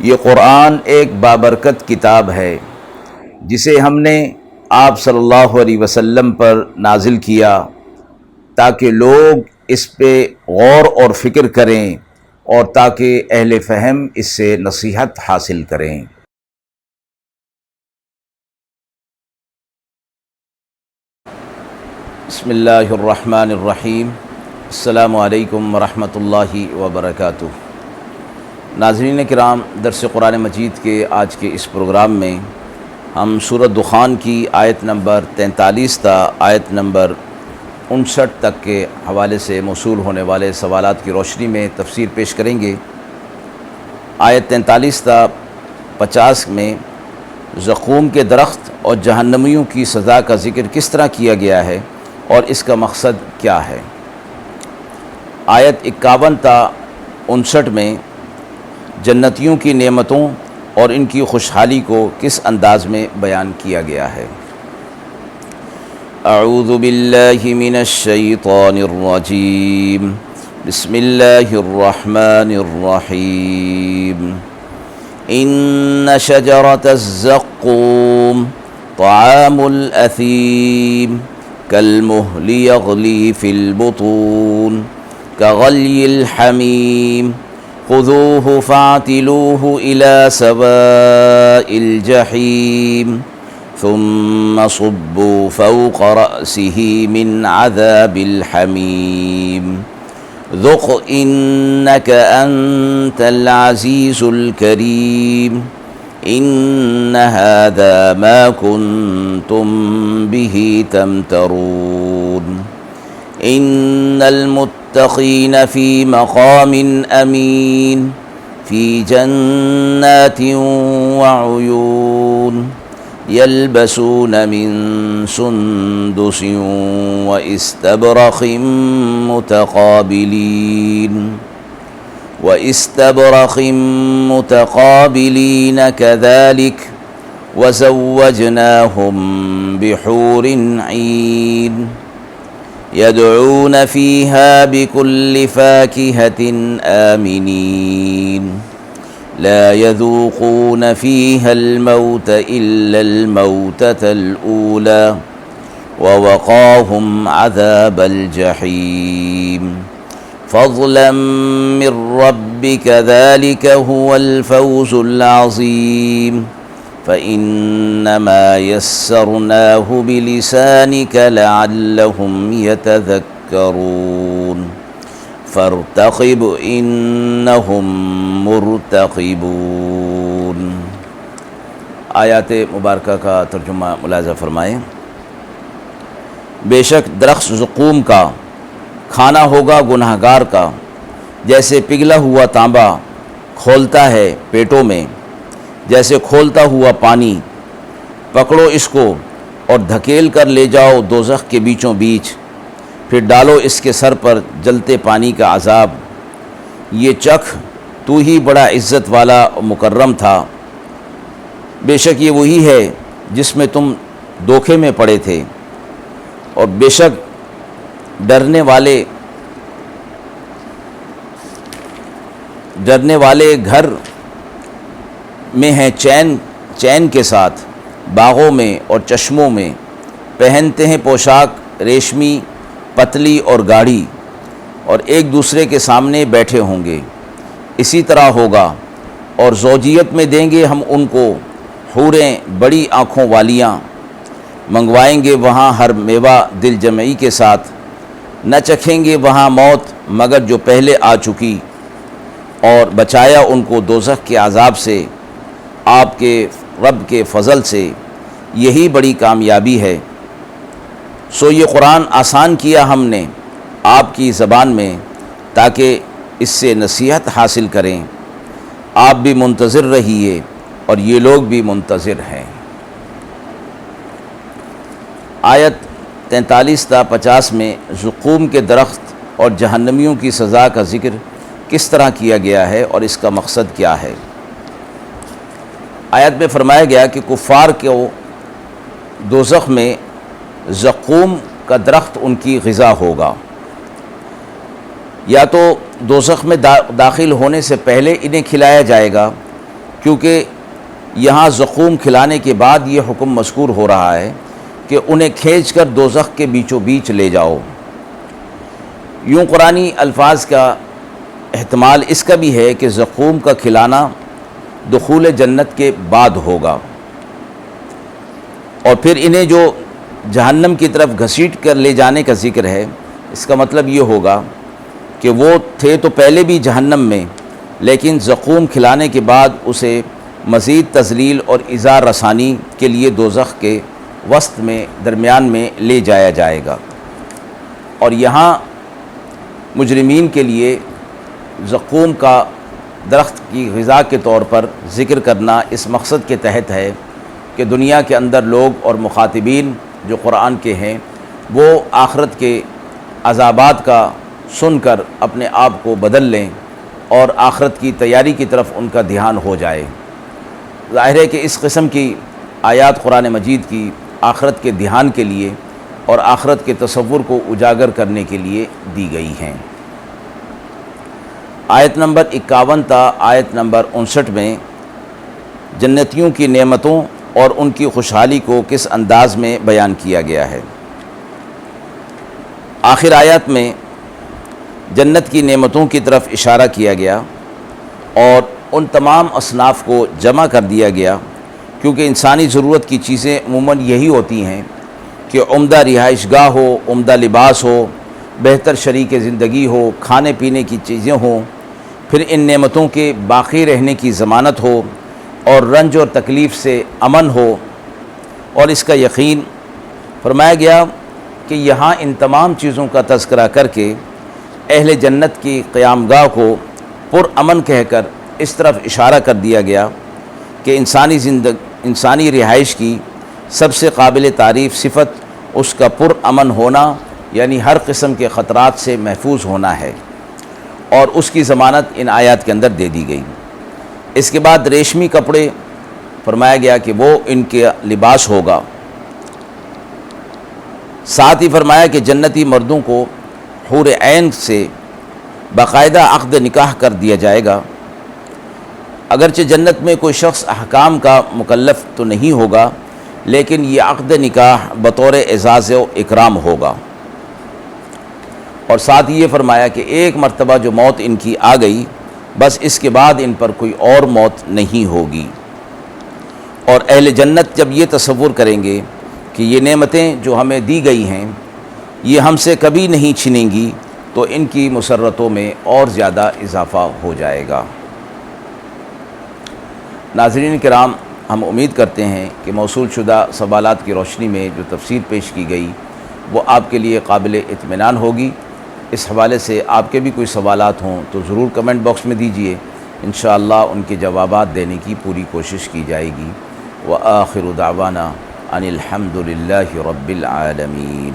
یہ قرآن ایک بابرکت کتاب ہے جسے ہم نے آپ صلی اللہ علیہ وسلم پر نازل کیا تاکہ لوگ اس پہ غور اور فکر کریں اور تاکہ اہل فہم اس سے نصیحت حاصل کریں۔ بسم اللہ الرحمن الرحیم۔ السلام علیکم ورحمۃ اللہ وبرکاتہ۔ ناظرین کرام، درس قرآن مجید کے آج کے اس پروگرام میں ہم سورۃ دخان کی آیت نمبر 43 تا آیت نمبر 59 تک کے حوالے سے موصول ہونے والے سوالات کی روشنی میں تفسیر پیش کریں گے۔ آیت 43 تا 50 میں زقوم کے درخت اور جہنمیوں کی سزا کا ذکر کس طرح کیا گیا ہے اور اس کا مقصد کیا ہے۔ آیت 51 تا 59 میں جنتیوں کی نعمتوں اور ان کی خوشحالی کو کس انداز میں بیان کیا گیا ہے۔ اعوذ باللہ من الشیطان الرجیم، بسم اللہ الرحمن الرحیم۔ ان شجرۃ الزقوم طعام الاثیم كالمهل يغلي في البطون كغلي الحميم خذوه فاعتلوه إلى سواء الجحيم ثم صبوا فوق رأسه من عذاب الحميم ذق إنك أنت العزيز الكريم إن هذا ما كنتم به تمترون إن المتقين في مقام أمين في جنات وعيون يلبسون من سندس وإستبرق متقابلين كذلك وزوجناهم بحور عين يدعون فيها بكل فاكهة آمنين لا يذوقون فيها الموت إلا الموتة الأولى ووقاهم عذاب الجحيم فضلا من ربك ذلك هو الفوز العظيم فإنما يسرناه بلسانك لعلهم يتذكرون فارتقب إنهم مرتقبون۔ آیات مبارکہ کا ترجمہ ملاحظہ فرمائیں۔ بے شک درخت زقوم کا کھانا ہوگا گنہگار کا، جیسے پگھلا ہوا تانبا کھولتا ہے پیٹوں میں، جیسے کھولتا ہوا پانی۔ پکڑو اس کو اور دھکیل کر لے جاؤ دوزخ کے بیچوں بیچ، پھر ڈالو اس کے سر پر جلتے پانی کا عذاب۔ یہ چکھ، تو ہی بڑا عزت والا اور مکرم تھا۔ بے شک یہ وہی ہے جس میں تم دھوکے میں پڑے تھے، اور بے شک ڈرنے والے گھر میں ہیں چین کے ساتھ، باغوں میں اور چشموں میں، پہنتے ہیں پوشاک ریشمی پتلی اور گاڑھی، اور ایک دوسرے کے سامنے بیٹھے ہوں گے۔ اسی طرح ہوگا، اور زوجیت میں دیں گے ہم ان کو حوریں بڑی آنکھوں والیاں، منگوائیں گے وہاں ہر میوہ دل جمعی کے ساتھ، نہ چکھیں گے وہاں موت مگر جو پہلے آ چکی، اور بچایا ان کو دوزخ کے عذاب سے آپ کے رب کے فضل سے، یہی بڑی کامیابی ہے۔ سو یہ قرآن آسان کیا ہم نے آپ کی زبان میں تاکہ اس سے نصیحت حاصل کریں۔ آپ بھی منتظر رہیے اور یہ لوگ بھی منتظر ہیں۔ آیت 43 تا 50 میں زقوم کے درخت اور جہنمیوں کی سزا کا ذکر کس طرح کیا گیا ہے اور اس کا مقصد کیا ہے۔ آیت میں فرمایا گیا کہ کفار کو دوزخ میں زقوم کا درخت ان کی غذا ہوگا، یا تو دوزخ میں داخل ہونے سے پہلے انہیں کھلایا جائے گا، کیونکہ یہاں زقوم کھلانے کے بعد یہ حکم مذکور ہو رہا ہے کہ انہیں کھینچ کر دوزخ کے بیچوں بیچ لے جاؤ۔ یوں قرآنی الفاظ کا احتمال اس کا بھی ہے کہ زقوم کا کھلانا دخول جنت کے بعد ہوگا، اور پھر انہیں جو جہنم کی طرف گھسیٹ کر لے جانے کا ذکر ہے، اس کا مطلب یہ ہوگا کہ وہ تھے تو پہلے بھی جہنم میں، لیکن زقوم کھلانے کے بعد اسے مزید تذلیل اور ایذا رسانی کے لیے دوزخ کے وسط میں درمیان میں لے جایا جائے گا۔ اور یہاں مجرمین کے لیے زقوم کا درخت کی غذا کے طور پر ذکر کرنا اس مقصد کے تحت ہے کہ دنیا کے اندر لوگ اور مخاطبین جو قرآن کے ہیں وہ آخرت کے عذابات کا سن کر اپنے آپ کو بدل لیں اور آخرت کی تیاری کی طرف ان کا دھیان ہو جائے۔ ظاہر ہے کہ اس قسم کی آیات قرآن مجید کی آخرت کے دھیان کے لیے اور آخرت کے تصور کو اجاگر کرنے کے لیے دی گئی ہیں۔ آیت نمبر 51 تا آیت نمبر 59 میں جنتیوں کی نعمتوں اور ان کی خوشحالی کو کس انداز میں بیان کیا گیا ہے۔ آخر آیات میں جنت کی نعمتوں کی طرف اشارہ کیا گیا اور ان تمام اصناف کو جمع کر دیا گیا، کیونکہ انسانی ضرورت کی چیزیں عموماً یہی ہوتی ہیں کہ عمدہ رہائش گاہ ہو، عمدہ لباس ہو، بہتر شریک زندگی ہو، کھانے پینے کی چیزیں ہوں، پھر ان نعمتوں کے باقی رہنے کی ضمانت ہو اور رنج اور تکلیف سے امن ہو، اور اس کا یقین۔ فرمایا گیا کہ یہاں ان تمام چیزوں کا تذکرہ کر کے اہل جنت کی قیام گاہ کو پرامن کہہ کر اس طرف اشارہ کر دیا گیا کہ انسانی رہائش کی سب سے قابل تعریف صفت اس کا پرامن ہونا، یعنی ہر قسم کے خطرات سے محفوظ ہونا ہے، اور اس کی ضمانت ان آیات کے اندر دے دی گئی۔ اس کے بعد ریشمی کپڑے فرمایا گیا کہ وہ ان کے لباس ہوگا۔ ساتھ ہی فرمایا کہ جنتی مردوں کو حور عین سے باقاعدہ عقد نکاح کر دیا جائے گا۔ اگرچہ جنت میں کوئی شخص احکام کا مکلف تو نہیں ہوگا، لیکن یہ عقد نکاح بطور اعزاز و اکرام ہوگا۔ اور ساتھ ہی یہ فرمایا کہ ایک مرتبہ جو موت ان کی آ گئی، بس اس کے بعد ان پر کوئی اور موت نہیں ہوگی۔ اور اہل جنت جب یہ تصور کریں گے کہ یہ نعمتیں جو ہمیں دی گئی ہیں یہ ہم سے کبھی نہیں چھنیں گی، تو ان کی مسرتوں میں اور زیادہ اضافہ ہو جائے گا۔ ناظرین کرام، ہم امید کرتے ہیں کہ موصول شدہ سوالات کی روشنی میں جو تفسیر پیش کی گئی وہ آپ کے لیے قابل اطمینان ہوگی۔ اس حوالے سے آپ کے بھی کوئی سوالات ہوں تو ضرور کمنٹ باکس میں دیجئے، انشاءاللہ ان کے جوابات دینے کی پوری کوشش کی جائے گی۔ وآخر دعوانا ان الحمد للہ رب العالمین۔